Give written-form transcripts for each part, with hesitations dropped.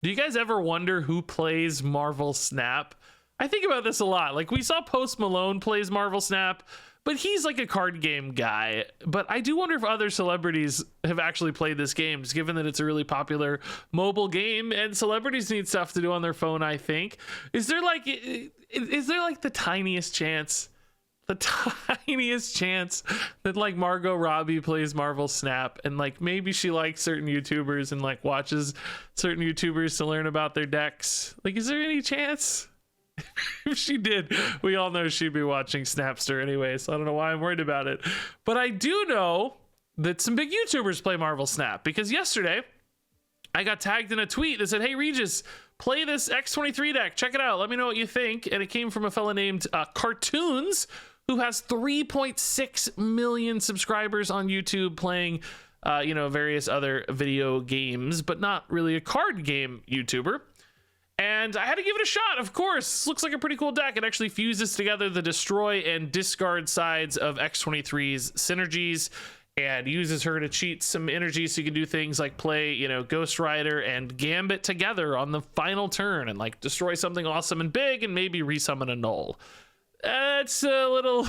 Do you guys ever wonder who plays Marvel Snap? I think about this a lot. Like, we saw Post Malone plays Marvel Snap, but he's like a card game guy. But I do wonder if other celebrities have actually played this game, just given that it's a really popular mobile game and celebrities need stuff to do on their phone, I think. Is there like the tiniest chance that like Margot Robbie plays Marvel Snap, and like maybe she likes certain YouTubers and like watches certain YouTubers to learn about their decks? Like, is there any chance? If she did, we all know she'd be watching Snapster anyway, so I don't know why I'm worried about it. But I do know that some big YouTubers play Marvel Snap, because yesterday I got tagged in a tweet that said, "Hey Regis, play this X-23 deck, check it out, let me know what you think." And it came from a fella named CaRtOoNz, who has 3.6 million subscribers on YouTube, playing various other video games, but not really a card game YouTuber. And I had to give it a shot, of course. Looks like a pretty cool deck. It actually fuses together the destroy and discard sides of X-23's synergies and uses her to cheat some energy, so you can do things like play, Ghost Rider and Gambit together on the final turn and like destroy something awesome and big and maybe resummon a null. It's a little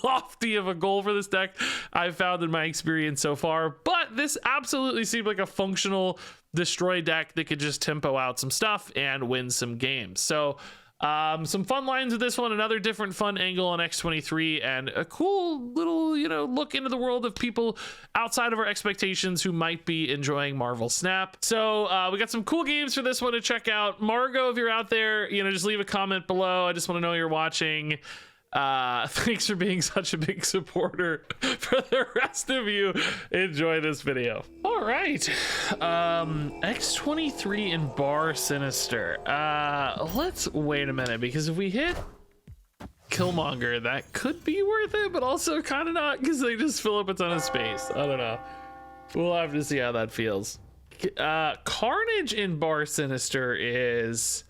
lofty of a goal for this deck, I've found in my experience so far, but this absolutely seemed like a functional destroy deck that could just tempo out some stuff and win some games. So some fun lines with this one, another different fun angle on X-23, and a cool little look into the world of people outside of our expectations who might be enjoying Marvel Snap. So we got some cool games for this one to check out. Margot, if you're out there, just leave a comment below. I just want to know you're watching. Thanks for being such a big supporter. For the rest of you, enjoy this video. All right, X-23 and Bar Sinister. Let's wait a minute, because if we hit Killmonger, that could be worth it, but also kind of not, because they just fill up a ton of space. I don't know, we'll have to see how that feels. Carnage in Bar Sinister is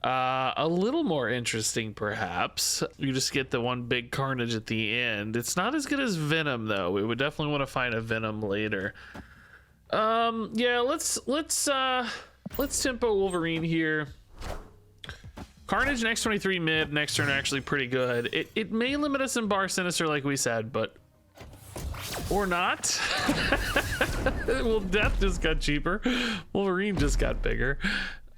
a little more interesting, perhaps. You just get the one big Carnage at the end. It's not as good as Venom, though. We would definitely want to find a Venom later. Yeah, let's tempo Wolverine here. Carnage and X-23 mid next turn are actually pretty good. It may limit us in Bar Sinister, like we said, but or not. Well, Death just got cheaper. Wolverine just got bigger.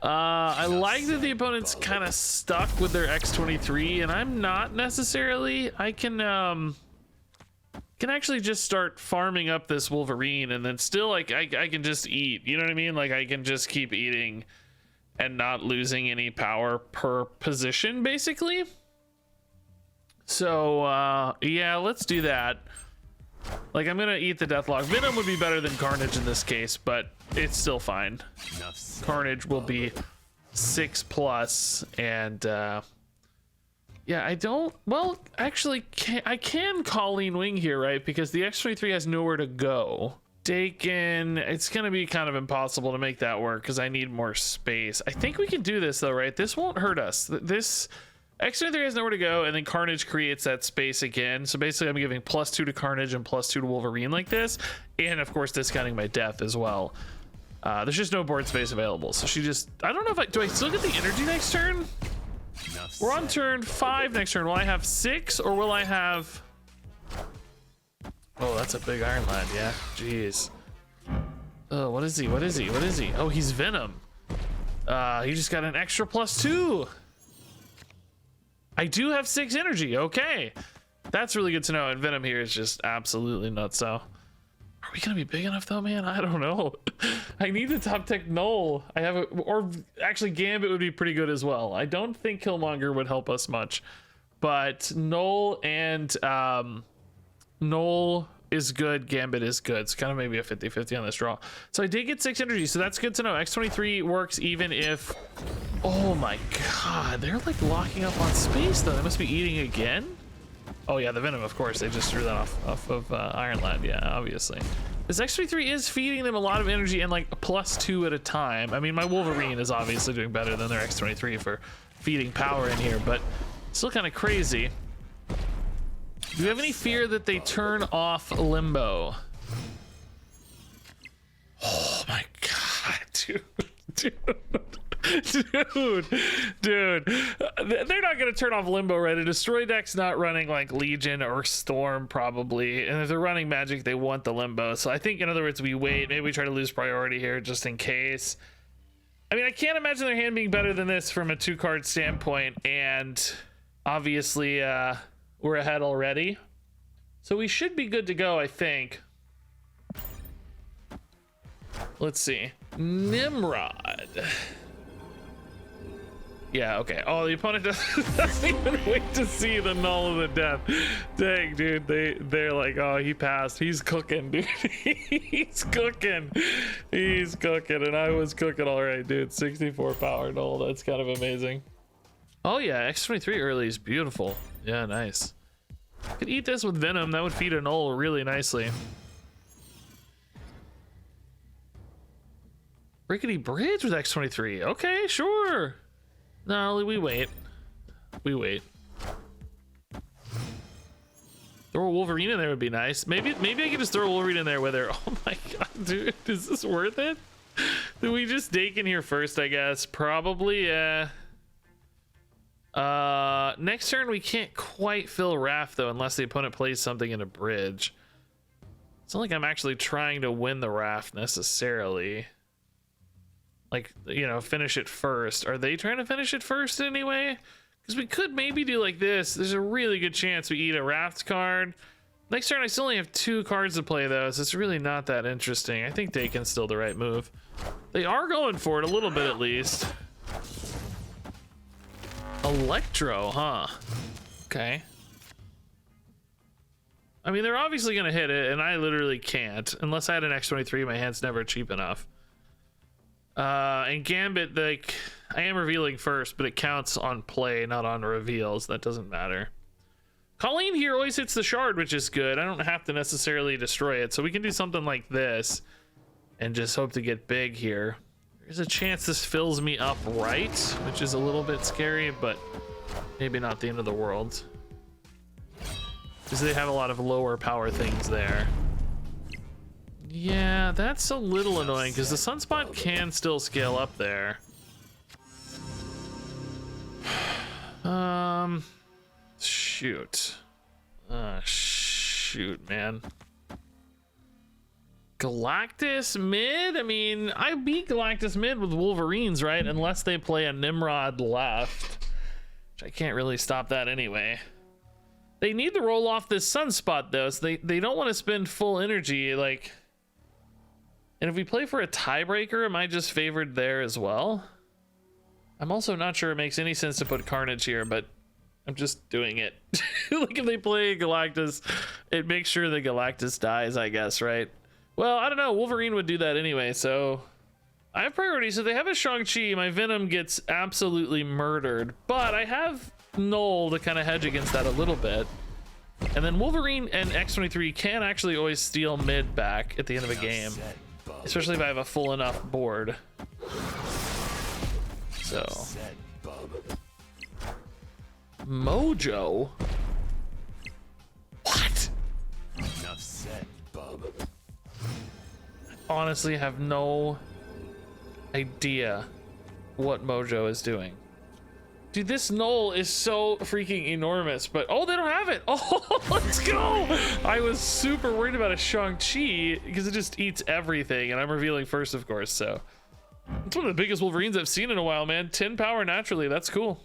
I like that the opponent's kind of stuck with their X-23, and I'm not necessarily. I can actually just start farming up this Wolverine, and then still I can just eat. You know what I mean? Like, I can just keep eating and not losing any power per position, basically. So yeah, let's do that. Like, I'm gonna eat the Deathlock. Venom would be better than Carnage in this case, but it's still fine. Carnage will be 6+, and yeah, I don't. Well, actually, I can Colleen Wing here, right? Because the X-23 has nowhere to go. Dakin, it's gonna be kind of impossible to make that work because I need more space. I think we can do this though, right? This won't hurt us. This X-23 has nowhere to go, and then Carnage creates that space again. So basically, I'm giving +2 to Carnage and +2 to Wolverine like this, and of course discounting my Death as well. There's just no board space available, so she just. I don't know if do I still get the energy next turn? We're on turn 5 next turn. Will I have 6 or will I have? Oh, that's a big Iron Lad, yeah. Jeez. Oh, what is he? What is he? What is he? Oh, he's Venom. He just got an extra +2. I do have 6 energy. Okay, that's really good to know. And Venom here is just absolutely nuts. So, are we gonna be big enough though, man? I don't know. I need the top tech Null. I have or actually Gambit would be pretty good as well. I don't think Killmonger would help us much, but Null and Null is good, Gambit is good. It's kind of maybe a 50-50 on this draw. So I did get 6 energy, so that's good to know. X-23 works even if. Oh my god, they're like locking up on space though. They must be eating again. Oh yeah, the Venom, of course. They just threw that off of Iron Lad. Yeah, obviously. This X-23 is feeding them a lot of energy and like +2 at a time. I mean, my Wolverine is obviously doing better than their X-23 for feeding power in here, but still kind of crazy. Do you have any fear that they turn off Limbo? Oh my god, dude. Dude, they're not going to turn off Limbo, right? A Destroy deck's not running like Legion or Storm, probably. And if they're running Magic, they want the Limbo. So I think, in other words, we wait. Maybe we try to lose priority here just in case. I mean, I can't imagine their hand being better than this from a 2-card standpoint. And obviously, we're ahead already. So we should be good to go, I think. Let's see. Nimrod. Yeah, okay. Oh, the opponent doesn't even wait to see the null of the death. Dang, dude. They're like, oh, he passed. He's cooking, dude. He's cooking. He's cooking. And I was cooking all right, dude. 64 power null. That's kind of amazing. Oh, yeah. X-23 early is beautiful. Yeah, nice. Could eat this with Venom. That would feed a null really nicely. Rickety Bridge with X-23. Okay, sure. No, we wait. We wait. Throw a Wolverine in there would be nice. Maybe I could just throw a Wolverine in there with her. Oh my god, dude. Is this worth it? Do we just dake in here first, I guess? Probably, yeah. Next turn, we can't quite fill Raft, though, unless the opponent plays something in a bridge. It's not like I'm actually trying to win the Raft, necessarily. Like, you know, finish it first. Are they trying to finish it first anyway? Because we could maybe do like this. There's a really good chance we eat a Raft card. Next turn, I still only have 2 cards to play, though, so it's really not that interesting. I think Dakin's still the right move. They are going for it a little bit, at least. Electro, huh? Okay. I mean, they're obviously going to hit it, and I literally can't. Unless I had an X-23, my hand's never cheap enough. And Gambit, like, I am revealing first, but it counts on play, not on reveals. That doesn't matter. Colleen here always hits the shard, which is good. I don't have to necessarily destroy it, so we can do something like this and just hope to get big here. There's a chance this fills me up right, which is a little bit scary, but maybe not the end of the world. Because they have a lot of lower power things there. Yeah, that's a little annoying because the Sunspot can still scale up there. Shoot. Shoot, man. Galactus mid? I mean, I beat Galactus mid with Wolverines, right? Unless they play a Nimrod left, which I can't really stop that anyway. They need to roll off this Sunspot, though, so they don't want to spend full energy, like... And if we play for a tiebreaker, am I just favored there as well? I'm also not sure it makes any sense to put Carnage here, but I'm just doing it. Like, if they play Galactus, it makes sure that Galactus dies, I guess, right? Well, I don't know. Wolverine would do that anyway, so... I have priorities. So they have a Shang-Chi. My Venom gets absolutely murdered, but I have Null to kind of hedge against that a little bit. And then Wolverine and X-23 can actually always steal mid back at the end of a game. Especially if I have a full enough board. So. Mojo? What? Enough said, bub. Honestly, have no idea what Mojo is doing. Dude, this null is so freaking enormous, but oh, they don't have it. Oh, let's go. I was super worried about a Shang-Chi because it just eats everything, and I'm revealing first, of course, so. It's one of the biggest Wolverines I've seen in a while, man. 10 power naturally, that's cool.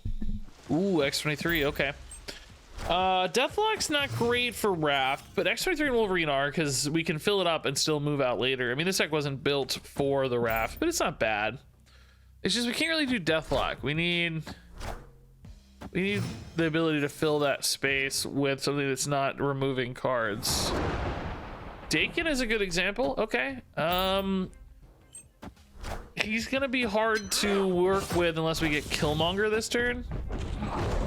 Ooh, X-23, okay. Deathlock's not great for Raft, but X-23 and Wolverine are, because we can fill it up and still move out later. I mean, this deck wasn't built for the Raft, but it's not bad. It's just we can't really do Deathlock. We need the ability to fill that space with something that's not removing cards. Dakin is a good example. Okay. He's gonna be hard to work with unless we get Killmonger this turn.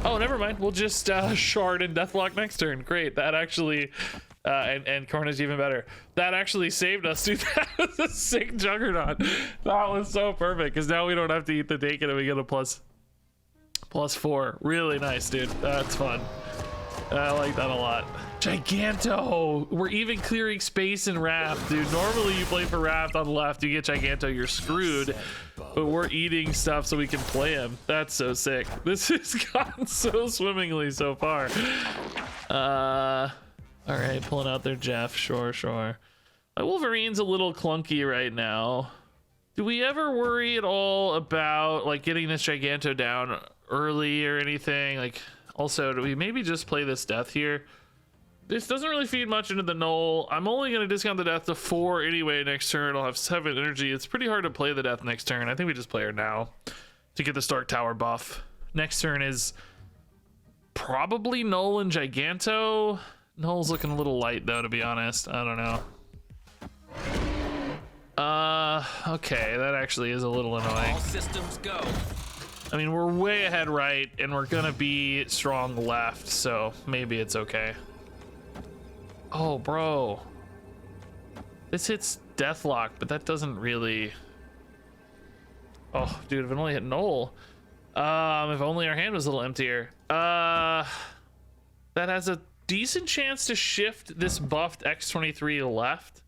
Oh, never mind. We'll just Shard and Deathlock next turn. Great. That actually, and Carnage even better. That actually saved us, dude. That was a sick Juggernaut. That was so perfect because now we don't have to eat the Dakin and we get a +4. Really nice, dude. That's fun. I like that a lot. Giganto. We're even clearing space in Raft, dude. Normally you play for Raft on the left, you get Giganto, you're screwed. But we're eating stuff so we can play him. That's so sick. This has gone so swimmingly so far. All right, pulling out their Jeff. Sure. My Wolverine's a little clunky right now. Do we ever worry at all about like getting this Giganto down early or anything? Like, also, do we maybe just play this death here? This doesn't really feed much into the null. I'm only going to discount the death to 4 anyway next turn. I'll have 7 energy. It's pretty hard to play the death next turn. I think we just play her now to get the Stark Tower buff. Next turn is probably null and Giganto. Null's looking a little light though, to be honest. I don't know. Okay, that actually is a little annoying. All systems go. I mean, we're way ahead right, and we're gonna be strong left, so maybe it's okay. Oh, bro. This hits Deathlock, but that doesn't really... Oh, dude, if it only hit null. If only our hand was a little emptier. That has a decent chance to shift this buffed X-23 left.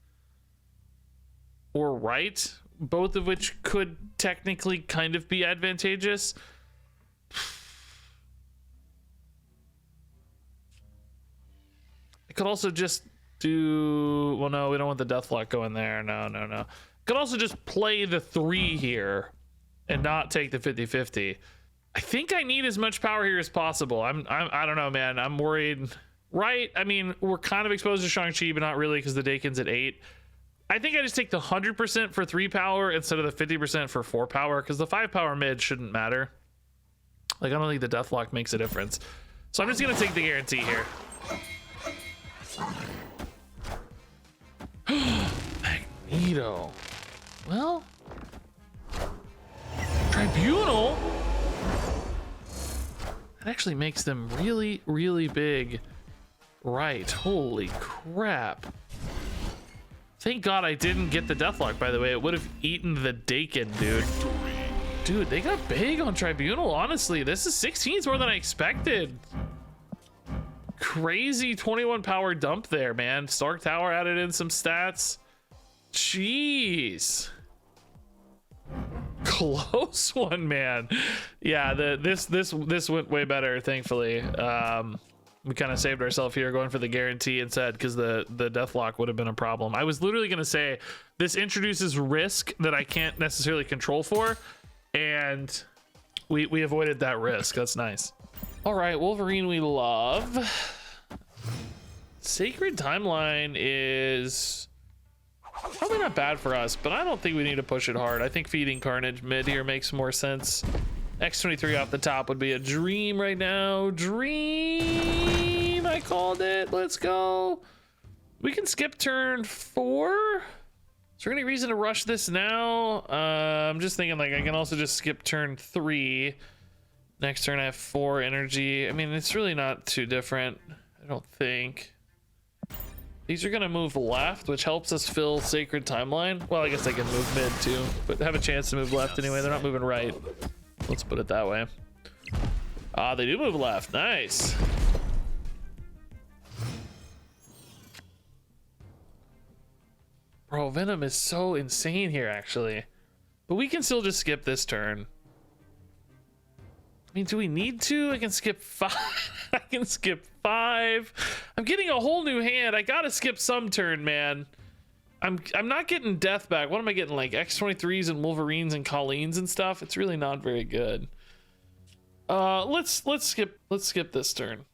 Or right, both of which could technically kind of be advantageous. I could also just do, well, no, we don't want the Deathlock going there. No. Could also just play the 3 here and not take the 50-50. I think I need as much power here as possible. I don't know, man. I'm worried. Right? I mean, we're kind of exposed to Shang-Chi, but not really because the Dakin's at 8. I think I just take the 100% for 3 power instead of the 50% for 4 power because the 5 power mid shouldn't matter. Like, I don't think the Deathlock makes a difference. So I'm just going to take the guarantee here. Magneto. Well, Tribunal. That actually makes them really, really big. Right. Holy crap. Thank God I didn't get the Deathlock, by the way. It would have eaten the Dakin, dude. Dude, they got big on Tribunal, honestly. This is 16s more than I expected. Crazy 21 power dump there, man. Stark Tower added in some stats. Jeez. Close one, man. Yeah, this went way better, thankfully. We kind of saved ourselves here going for the guarantee instead because the Deathlock would have been a problem. I was literally going to say this introduces risk that I can't necessarily control for, and we avoided that risk. That's nice. All right, Wolverine we love. Sacred Timeline is probably not bad for us, but I don't think we need to push it hard. I think feeding Carnage mid here makes more sense. X-23 off the top would be a dream right now. Dream! I called it. Let's go. We can skip turn 4. Is there any reason to rush this now? I'm just thinking like I can also just skip turn 3. Next turn I have 4 energy. I mean, it's really not too different, I don't think. These are gonna move left, which helps us fill Sacred Timeline. Well, I guess they can move mid too, but have a chance to move left anyway. They're not moving right. Let's put it that way. They do move left. Nice. Bro, Venom is so insane here, actually. But we can still just skip this turn. I mean, do we need to? I can skip 5. I can skip 5. I'm getting a whole new hand. I gotta skip some turn, man. I'm not getting death back. What am I getting? Like X-23s and Wolverines and Colleens and stuff. It's really not very good. Let's skip this turn.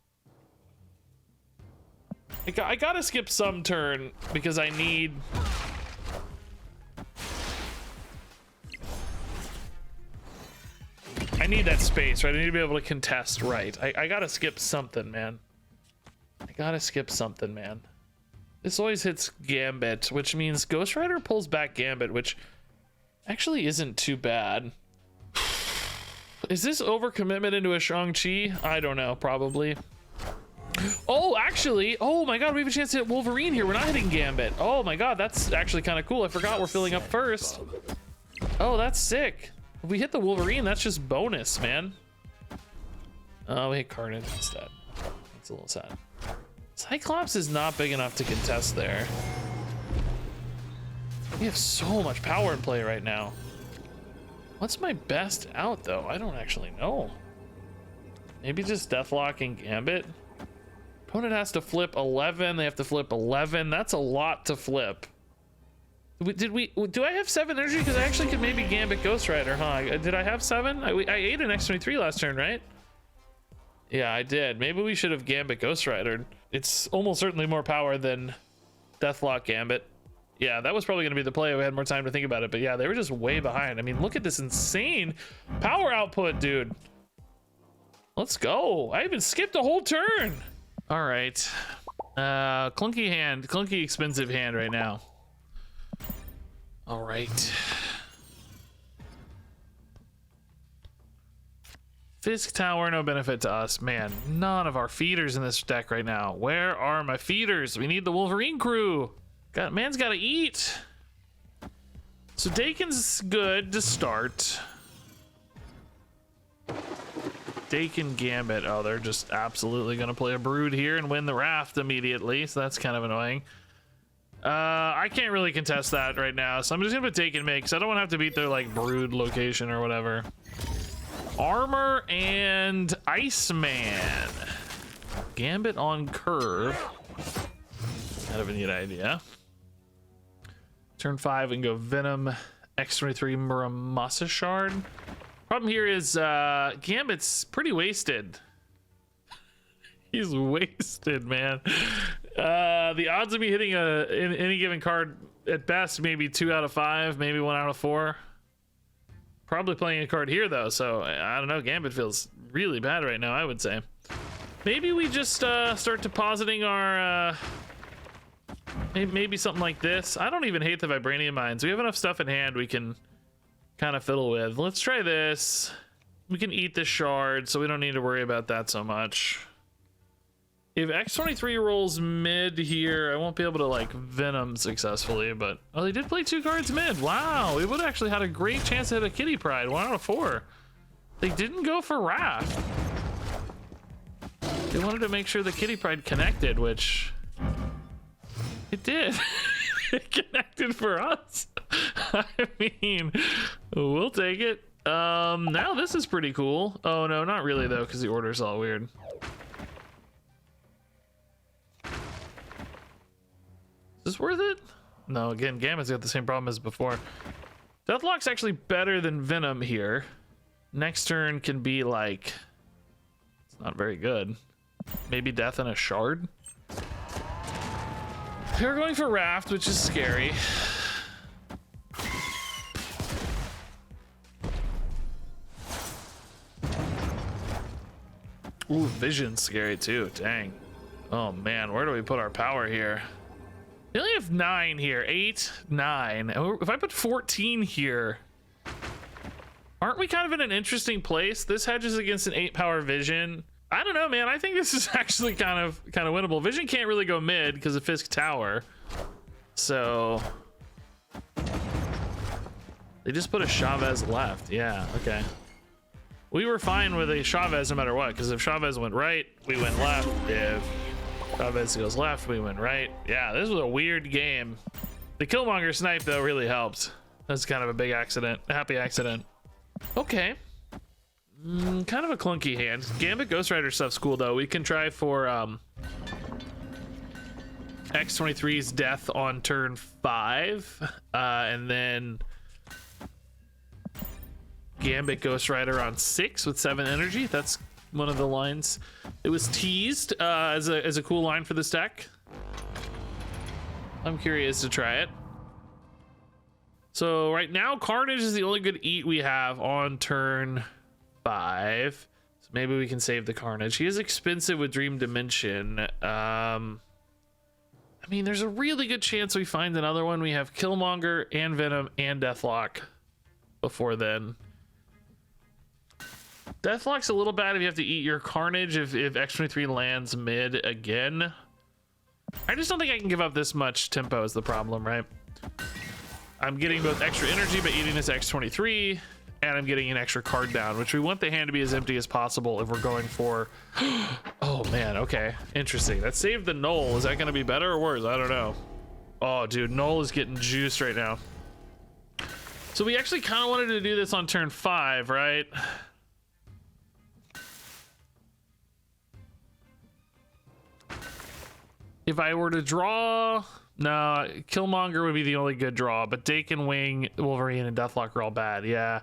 I gotta skip some turn because I need. I need that space, right? I need to be able to contest right. I gotta skip something, man. I gotta skip something, man. This always hits Gambit, which means Ghost Rider pulls back Gambit, which actually isn't too bad. Is this overcommitment into a Shang-Chi? I don't know, probably. Oh, actually, oh my God, we have a chance to hit Wolverine here. We're not hitting Gambit. Oh my God, that's actually kind of cool. I forgot we're filling up first. Oh, that's sick. If we hit the Wolverine, that's just bonus, man. Oh, we hit Carnage instead. It's a little sad. Cyclops is not big enough to contest there. We have so much power in play right now. What's my best out though? I don't actually know. Maybe just Deathlock and Gambit. Opponent has to flip 11. They have to flip 11. That's a lot to flip. Do I have 7 energy? Because I actually could maybe Gambit Ghost Rider, huh? Did I have 7? I ate an X-23 last turn, right? Yeah, I did. Maybe we should have Gambit Ghost Rider. It's almost certainly more power than Deathlock Gambit. Yeah, that was probably going to be the play. We had more time to think about it. But yeah, they were just way behind. I mean, look at this insane power output, dude. Let's go. I even skipped a whole turn. All right. Clunky hand. Clunky expensive hand right now. All right. Fisk Tower, no benefit to us. Man, none of our feeders in this deck right now. Where are my feeders? We need the Wolverine crew. Man's got to eat. So Dakin's good to start. Dakin Gambit. Oh, they're just absolutely going to play a Brood here and win the raft immediately. So that's kind of annoying. I can't really contest that right now. So I'm just going to put Dakin Mid because I don't want to have to beat their like Brood location or whatever. Armor and Iceman. Gambit on curve. Kind of a neat idea. Turn 5 we can go Venom, X-23 Muramasa Shard. Problem here is Gambit's pretty wasted. He's wasted, man. The odds of me hitting in any given card at best maybe 2 out of 5, maybe 1 out of 4. Probably playing a card here though, so I don't know. Gambit feels really bad right now, I would say. Maybe we just start depositing our maybe something like this. I don't even hate the Vibranium Mines. We have enough stuff in hand we can kind of fiddle with. Let's try this. We can eat this shard, so we don't need to worry about that so much. If X-23 rolls mid here, I won't be able to like Venom successfully, but oh, they did play 2 cards mid. Wow, we would have actually had a great chance to hit a Kitty Pride. 1 out of 4. They didn't go for Wrath. They wanted to make sure the Kitty Pride connected, which it did. It connected for us. I mean, we'll take it. Now this is pretty cool. Oh no, not really though, because the order's all weird. Is this worth it? No, again, Gambit's got the same problem as before. Deathlock's actually better than Venom here. Next turn can be like, it's not very good. Maybe Death and a Shard. They're going for Raft, which is scary. Ooh, Vision's scary too, dang. Oh man, where do we put our power here? We only have 9 here, 8, 9. If I put 14 here, aren't we kind of in an interesting place? This hedges against an 8 power Vision. I don't know, man. I think this is actually kind of winnable. Vision can't really go mid because of Fisk Tower. So they just put a Chavez left. Yeah, okay. We were fine with a Chavez no matter what, because if Chavez went right, we went left. If Chavez goes left, we went right. Yeah, this was a weird game. The Killmonger snipe, though, really helped. That's kind of a big accident. A happy accident. Okay. Kind of a clunky hand. Gambit Ghost Rider stuff's cool, though. We can try for X-23's death on turn 5. And then Gambit Ghost Rider on 6 with 7 energy. That's one of the lines. It was teased as a cool line for this deck. I'm curious to try it. So right now, Carnage is the only good eat we have on turn 5. So maybe we can save the Carnage. He is expensive with Dream Dimension. I mean, there's a really good chance we find another one. We have Killmonger and Venom and Deathlock before then. Deathlock's a little bad if you have to eat your Carnage if X-23 lands mid again. I just don't think I can give up this much tempo is the problem, right? I'm getting both extra energy by eating this X-23 and I'm getting an extra card down, which we want the hand to be as empty as possible if we're going for... Oh man, okay, interesting. That saved the null. Is that gonna be better or worse? I don't know. Oh dude, null is getting juiced right now. So we actually kind of wanted to do this on turn 5, right? If I were to draw... No, Killmonger would be the only good draw, but Dakin, Wing, Wolverine, and Deathlock are all bad. Yeah,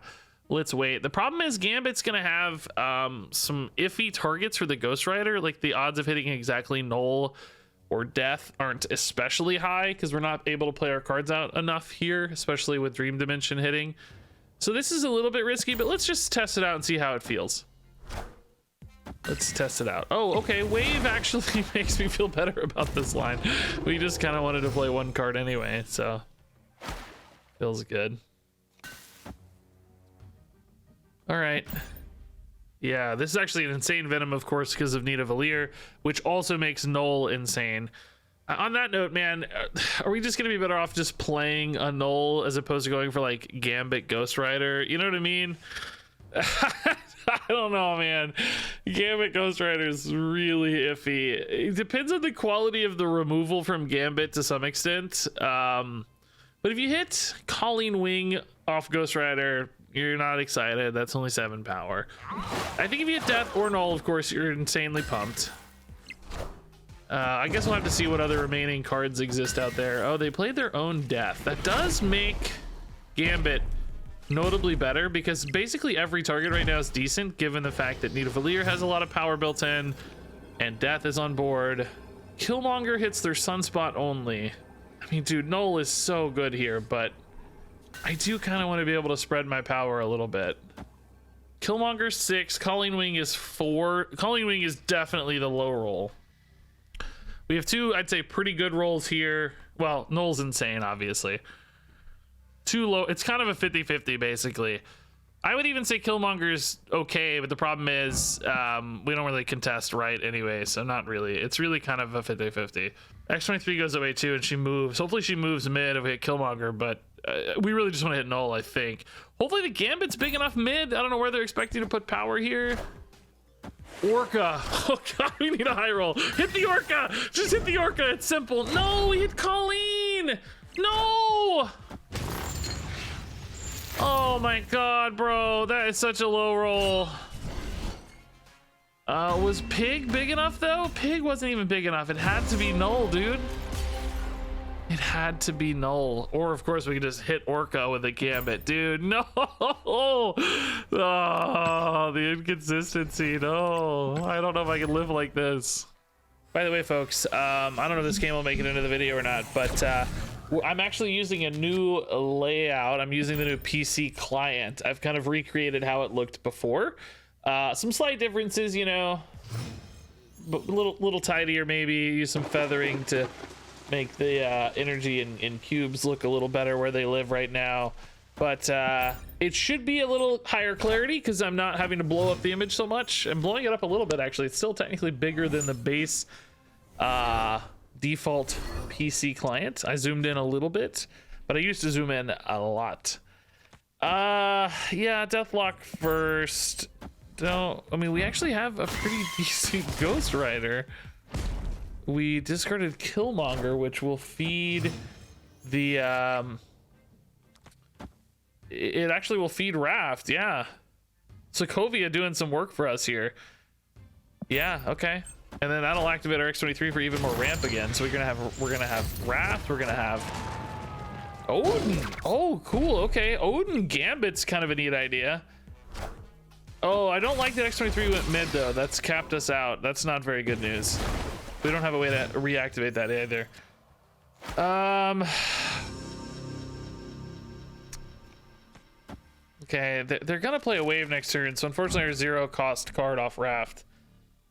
let's wait. The problem is Gambit's gonna have some iffy targets for the Ghost Rider. Like the odds of hitting exactly null or death aren't especially high because we're not able to play our cards out enough here, especially with Dream Dimension hitting. So this is a little bit risky, but let's just test it out and see how it feels. Let's test it out. Oh, okay. Wave actually makes me feel better about this line. We just kind of wanted to play one card anyway, so feels good. All right. Yeah, this is actually an insane Venom, of course, because of Nita Valier, which also makes Null insane. On that note, man, are we just gonna be better off just playing a Null as opposed to going for like Gambit Ghost Rider? You know what I mean? I don't know, man. Gambit Ghost Rider is really iffy. It depends on the quality of the removal from Gambit to some extent. But if you hit Colleen Wing off Ghost Rider, you're not excited. That's only 7 power. I think if you hit Death or Null, of course, you're insanely pumped. I guess we'll have to see what other remaining cards exist out there. Oh, they played their own Death. That does make Gambit notably better because basically every target right now is decent given the fact that Nita Valier has a lot of power built in and Death is on board. Killmonger hits their Sunspot only. I mean, dude, Null is so good here, but I do kind of want to be able to spread my power a little bit. Killmonger 6, Colleen Wing is 4. Colleen Wing is definitely the low roll. We have 2, I'd say, pretty good rolls here. Well, Null's insane, obviously. 2 low, it's kind of a 50-50 basically. I would even say Killmonger's okay, but the problem is we don't really contest right anyway, so not really. It's really kind of a 50-50. X-23 goes away too, and she moves. Hopefully she moves mid if we hit Killmonger, but we really just want to hit Null, I think. Hopefully the Gambit's big enough mid. I don't know where they're expecting to put power here. Orca. Oh god, we need a high roll. Hit the Orca. Just hit the Orca. It's simple. No, we hit Colleen. No. Oh my god, bro. That is such a low roll. Was Pig big enough though? Pig wasn't even big enough. It had to be Null, dude. It had to be Null. Or of course we could just hit Orca with a Gambit. Dude, no. Oh, the inconsistency. No, I don't know if I can live like this. By the way, folks, I don't know if this game will make it into the video or not, but I'm actually using a new layout. I'm using the new PC client. I've kind of recreated how it looked before. Some slight differences, you know, but a little tidier maybe. Use some feathering to make the energy in cubes look a little better where they live right now. But it should be a little higher clarity because I'm not having to blow up the image so much. I'm blowing it up a little bit, actually. It's still technically bigger than the base default PC client. I zoomed in a little bit, but I used to zoom in a lot. Yeah, Deathlock first. I mean, we actually have a pretty decent Ghost Rider. We discarded Killmonger, which will feed the it actually will feed Raft. Yeah, Sokovia doing some work for us here. Yeah, okay. And then that'll activate our X-23 for even more ramp again. So we're gonna have Wrath. We're gonna have Odin. Oh, cool. Okay, Odin Gambit's kind of a neat idea. Oh, I don't like that X-23 went mid though. That's capped us out. That's not very good news. We don't have a way to reactivate that either. Okay, they're gonna play a wave next turn. So unfortunately, our 0 cost card off Raft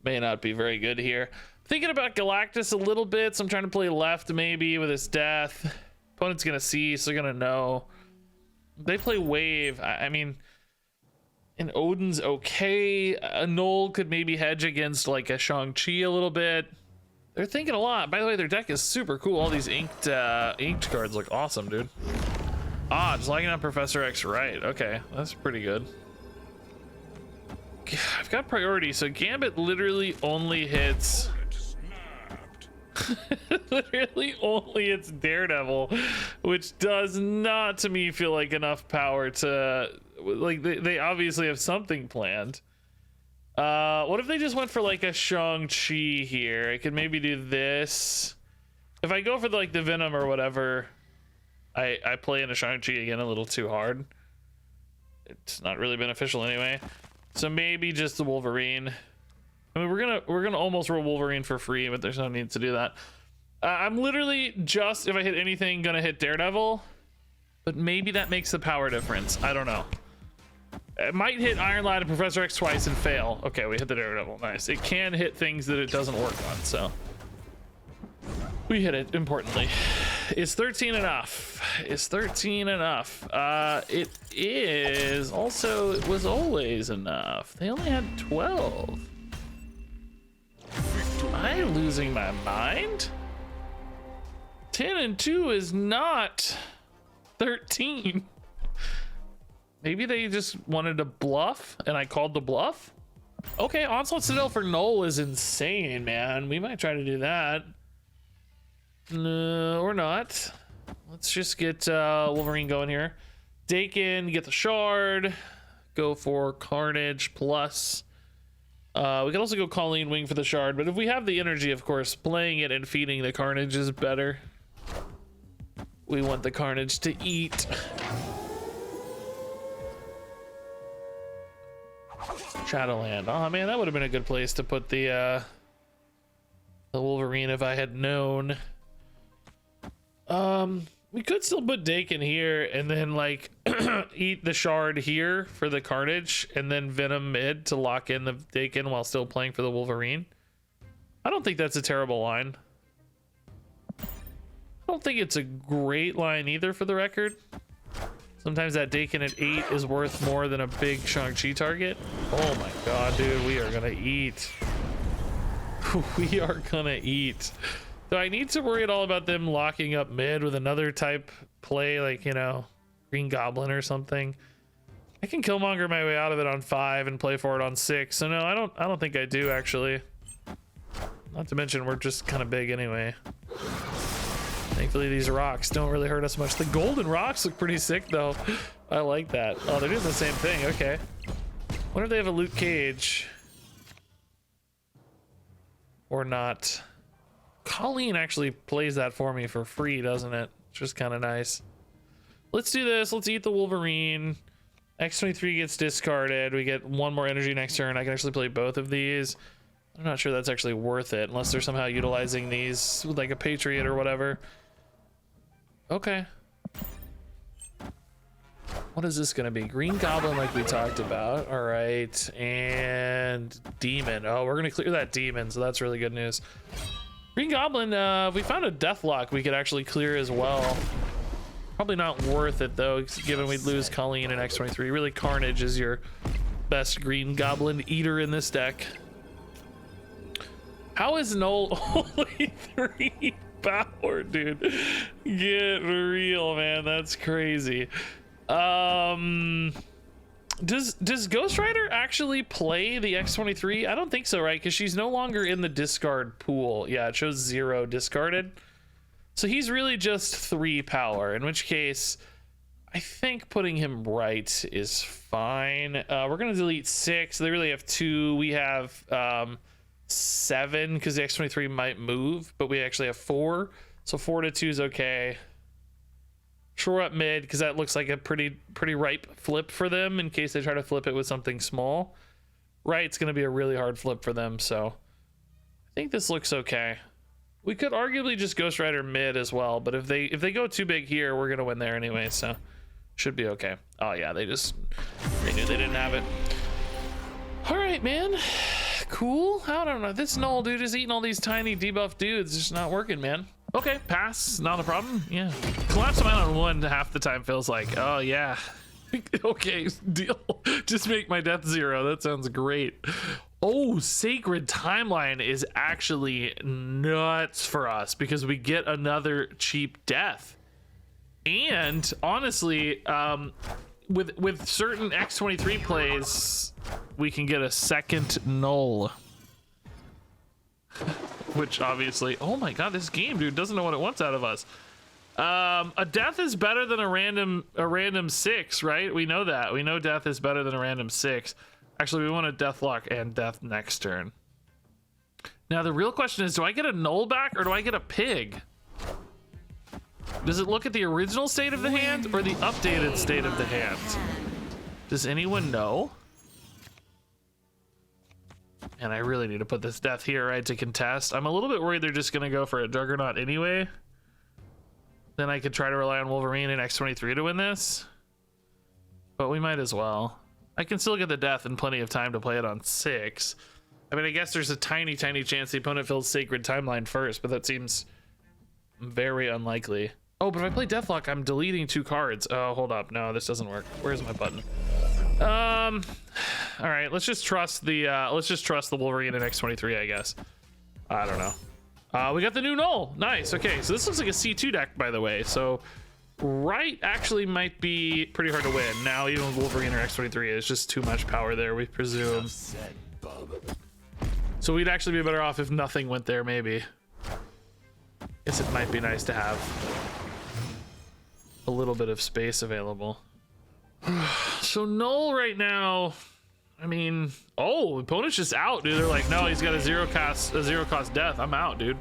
may not be very good here. Thinking about Galactus a little bit, so I'm trying to play left maybe with his death. Opponent's gonna see, so they're gonna know. They play wave. I mean, and Odin's okay. A Null could maybe hedge against like a Shang-Chi a little bit. They're thinking a lot. By the way, their deck is super cool. All these inked cards look awesome, dude. Ah, just locking on Professor X, right. Okay, that's pretty good. I've got priority, so Gambit literally only hits... literally only hits Daredevil, which does not, to me, feel like enough power to... Like, they obviously have something planned. What if they just went for, like, a Shang-Chi here? I could maybe do this. If I go for, like, the Venom or whatever... I play in a Shang-Chi again a little too hard. It's not really beneficial anyway. So maybe just the Wolverine. I mean, we're gonna almost roll Wolverine for free, but there's no need to do that. I'm literally just, if I hit anything, gonna hit Daredevil. But maybe that makes the power difference. I don't know. It might hit Iron Lad and Professor X twice and fail. Okay, we hit the Daredevil. Nice. It can hit things that it doesn't work on, so. We hit it, importantly. Is 13 enough? Is 13 enough? It is. Also, it was always enough. They only had 12. Am I losing my mind? 10 and 2 is not 13. Maybe they just wanted to bluff, and I called the bluff? Okay, Onslaught Citadel for Null is insane, man. We might try to do that. No, or not. Let's just get Wolverine going here. Dakin, get the shard. Go for Carnage plus. We can also go Colleen Wing for the shard, but if we have the energy, of course, playing it and feeding the Carnage is better. We want the Carnage to eat. Shadowland. Oh man, that would have been a good place to put the Wolverine if I had known. We could still put Dakin here and then like eat the shard here for the Carnage and then Venom mid to lock in the Dakin while still playing for the Wolverine. I don't think that's a terrible line. I don't think it's a great line either, for the record. Sometimes that Dakin at 8 is worth more than a big Shang-Chi target. Oh my god, dude, we are gonna eat. We are gonna eat. Do I need to worry at all about them locking up mid with another type play, like, you know, Green Goblin or something? I can Killmonger my way out of it on 5 and play for it on 6. So no, I don't think I do, actually. Not to mention we're just kind of big anyway. Thankfully these rocks don't really hurt us much. The golden rocks look pretty sick though. I like that. Oh, they're doing the same thing. Okay. Wonder if they have a Luke Cage or not. Colleen actually plays that for me for free, doesn't it? It's just kind of nice. Let's do this. Let's eat the Wolverine. X-23 gets discarded. We get 1 more energy next turn. I can actually play both of these. I'm not sure that's actually worth it unless they're somehow utilizing these with like a Patriot or whatever. Okay. What is this gonna be? Green Goblin like we talked about. All right. And Demon. Oh, we're gonna clear that Demon, so that's really good news. Green Goblin, we found a Deathlock we could actually clear as well. Probably not worth it though, given we'd lose Colleen and X-23. Really, Carnage is your best Green Goblin eater in this deck. How is Null only 3 power, dude? Get real, man. That's crazy. Does Ghost Rider actually play the X-23? I don't think so, right? Because she's no longer in the discard pool. Yeah, it shows 0 discarded. So he's really just 3 power, in which case I think putting him right is fine. We're going to delete 6. They really have 2. We have 7 because the X-23 might move, but we actually have 4. So 4 to 2 is okay. Shore up mid because that looks like a pretty ripe flip for them in case they try to flip it with something small. Right, it's going to be a really hard flip for them, so I think this looks okay. We could arguably just Ghost Rider mid as well, but if they go too big here, we're going to win there anyway, so should be okay. Oh yeah, they knew they didn't have it. All right, man. Cool. I don't know. This Null dude is eating all these tiny debuff dudes. It's just not working, man. Okay, pass. Not a problem. Yeah. Collapse amount on 1 half the time feels like, oh yeah. Okay, deal. Just make my death 0. That sounds great. Oh, Sacred Timeline is actually nuts for us because we get another cheap death. And honestly, with certain X-23 plays, we can get a second null. Which obviously, oh my god, this game, dude, doesn't know what it wants out of us. A death is better than a random 6, right? We know that. We know death is better than a random 6. Actually, we want a deathlock and death next turn. Now the real question is, do I get a null back or do I get a pig? Does it look at the original state of the hand or the updated state of the hand? Does anyone know? And I really need to put this death here, right, to contest. I'm a little bit worried they're just gonna go for a Juggernaut anyway. Then I could try to rely on Wolverine and X-23 to win this. But we might as well. I can still get the death and plenty of time to play it on 6. I mean, I guess there's a tiny chance the opponent fills Sacred Timeline first, but that seems very unlikely. Oh, but if I play Deathlock, I'm deleting 2 cards. Oh, hold up. No, this doesn't work. Where's my button? All right, let's just trust the Wolverine and X-23, I guess. I don't know. We got the new null. Nice. Okay, so this looks like a C2 deck, by the way. So right actually might be pretty hard to win. Now even with Wolverine or X-23, it's just too much power there, we presume. So we'd actually be better off if nothing went there, maybe. Guess it might be nice to have a little bit of space available. So null right now, I mean, oh, opponent's just out, dude. They're like, no, he's got a zero cost death. I'm out, dude.